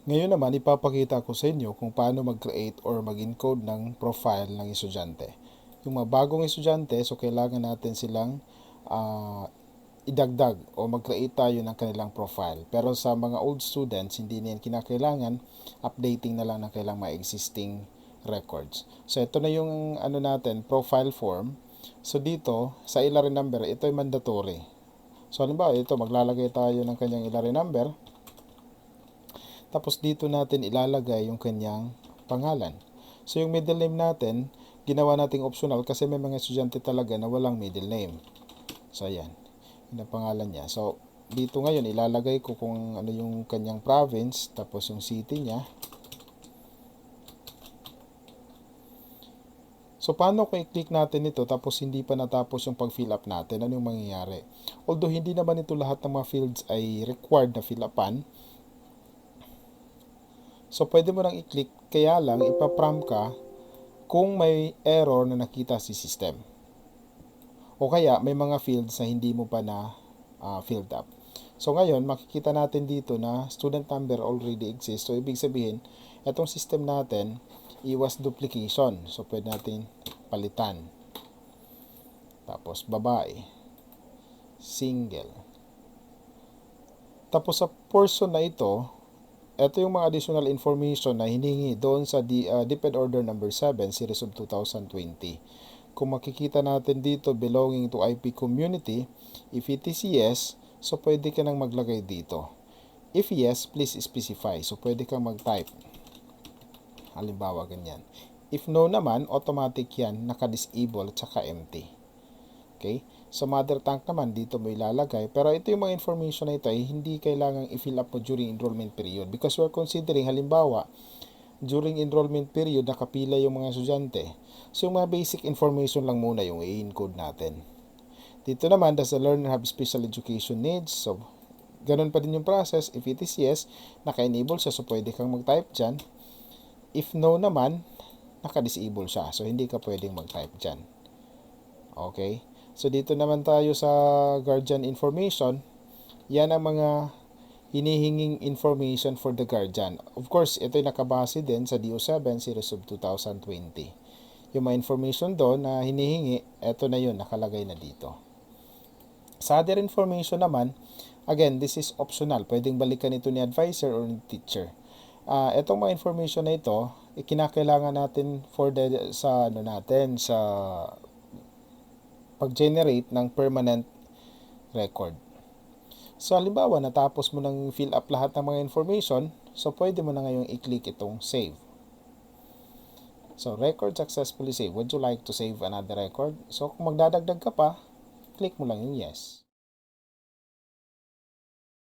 Ngayon naman, ipapakita ko sa inyo kung paano mag-create or mag-encode ng profile ng estudyante. Yung mga bagong estudyante, so kailangan natin silang uh, idagdag o mag-create tayo ng kanilang profile. Pero sa mga old students, hindi na yan kinakailangan, updating na lang ng kailang mga existing records. So ito na yung ano natin, profile form. So dito, sa LRI number, ito ay mandatory. So halimbawa, ito maglalagay tayo ng kanyang LRI number. Tapos dito natin ilalagay yung kanyang pangalan. So yung middle name natin, ginawa nating optional kasi may mga estudyante talaga na walang middle name. So ayan, yun ang pangalan niya. So dito ngayon ilalagay ko kung ano yung kanyang province, tapos yung city niya. So paano kung i-click natin ito tapos hindi pa natapos yung pag-fill up natin, ano yung mangyayari? Although hindi naman ito lahat ng mga fields ay required na fill upan, so pwede mo nang i-click, kaya lang ipa-prompt ka kung may error na nakita si system. O kaya may mga fields na hindi mo pa na filled up. So ngayon, makikita natin dito na student number already exists. So ibig sabihin, itong system natin, iwas duplication. So pwede natin palitan. Tapos babae, single. Tapos sa portion na ito yung mga additional information na hinihingi doon sa DepEd Order number 7 series of 2020. Kung makikita natin dito belonging to IP community, if it is yes, so pwede ka nang maglagay dito. If yes, please specify. So pwede kang mag-type. Halimbawa ganyan. If no naman, automatic yan, naka-disable at saka empty. Okay? Sa mother tank naman, dito mo ilalagay. Pero ito yung mga information na ito ay hindi kailangang i-fill up mo during enrollment period. Because we're considering, halimbawa, during enrollment period, nakapila yung mga estudyante. So, yung mga basic information lang muna yung i-encode natin. Dito naman, does the learner have special education needs? So, ganun pa din yung process. If it is yes, naka-enable siya. So, pwede kang mag-type dyan. If no naman, naka-disable siya. So, hindi ka pwedeng mag-type dyan. Okay? So dito naman tayo sa guardian information. Yan ang mga hinihinging information for the guardian. Of course, ito ay nakabase din sa DO7 series of 2020. Yung mga information doon na hinihingi, ito na yun, nakalagay na dito. Sa other information naman, again, this is optional. Pwedeng balikan ito ni advisor or ni teacher. Itong mga information na ito, kinakailangan natin for sa pag-generate ng permanent record. So, halimbawa, natapos mo nang fill up lahat ng mga information, so pwede mo na ngayong i-click itong save. So, record successfully saved. Would you like to save another record? So, kung magdadagdag ka pa, click mo lang yung yes.